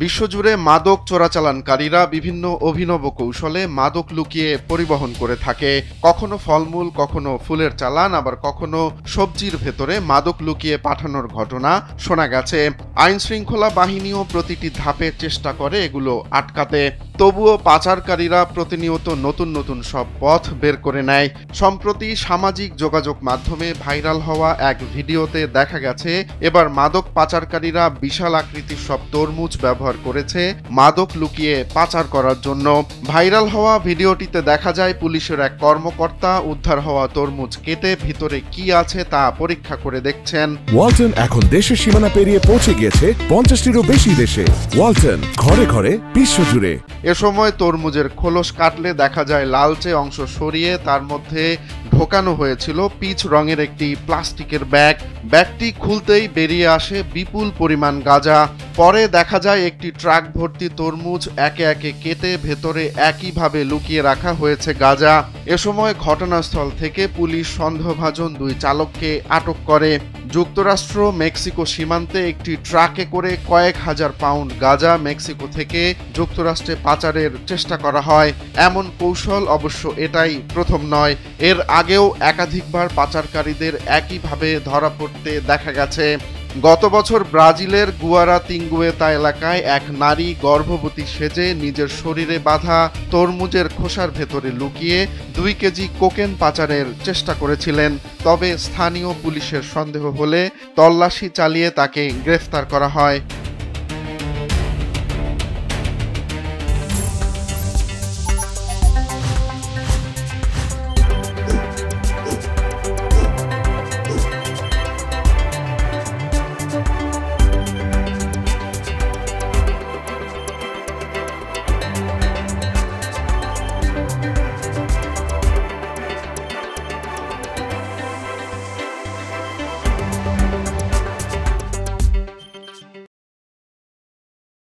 বিশ্বজুড়ে মাদক চোরাচালানকারীরা বিভিন্ন অভিনব কৌশলে মাদক লুকিয়ে পরিবহন করে থাকে। কখনো ফলমূল, কখনো ফুলের চালান, আবার কখনো সবজির ভেতরে মাদক লুকিয়ে পাঠানোর ঘটনা শোনা গেছে। আইন শৃঙ্খলা বাহিনীও প্রতিটি ধাপে চেষ্টা করে এগুলো আটকাতে। তবুও পাচারকারীরা প্রতিনিয়ত নতুন নতুন সব পথ বের করে নেয়। সম্প্রতি সামাজিক যোগাযোগ মাধ্যমে ভাইরাল হওয়া এক ভিডিওতে দেখা গেছে এবার মাদক পাচারকারীরা বিশাল আকৃতির সব তরমুজ ব্যবহার করেছে মাদক লুকিয়ে পাচার করার জন্য। ভাইরাল হওয়া ভিডিওটিতে দেখা যায় পুলিশের এক কর্মকর্তা উদ্ধার হওয়া তরমুজ কেটে ভিতরে কি আছে তা পরীক্ষা করে দেখছেন। ওয়ালটন এখন দেশের সীমানা পেরিয়ে পৌঁছে গিয়েছে 50টিরও বেশি দেশে। ওয়ালটন, ঘরে ঘরে বিশ্বজুড়ে। এ সময় তরমুজের খোলস কাটলে দেখা যায় লালচে অংশ সরিয়ে তার মধ্যে ঢোকানো হয়েছিল পিচ রঙের একটি প্লাস্টিকের ব্যাগ। ব্যাগটি খুলতেই বেরিয়ে আসে বিপুল পরিমাণ গাঁজা। পরে দেখা যায় একটি ট্রাক ভর্তি তরমুজ একে একে কেটে ভেতরে একইভাবে লুকিয়ে রাখা হয়েছে গাঁজা। এ সময় ঘটনাস্থল থেকে পুলিশ সন্দেহভাজন দুই চালককে আটক করে। যুক্তরাষ্ট্র মেক্সিকো সীমান্তে একটি ট্রাকে করে কয়েক হাজার পাউন্ড গাঁজা মেক্সিকো থেকে যুক্তরাষ্ট্রে পাচারের চেষ্টা করা হয়। এমন কৌশল অবশ্য এটাই প্রথম নয়, এর আগেও একাধিকবার পাচারকারীদের একইভাবে ধরা পড়তে দেখা গেছে। গত বছর ব্রাজিলের গুয়ারাতিঙ্গুয়েতা এলাকায় এক নারী গর্ভবতী সেজে নিজের শরীরে বাঁধা তরমুজের খোসার ভেতরে লুকিয়ে 2 কেজি কোকেন পাচারের চেষ্টা করেছিলেন। তবে স্থানীয় পুলিশের সন্দেহ হলে তল্লাশি চালিয়ে তাকে গ্রেফতার করা হয়।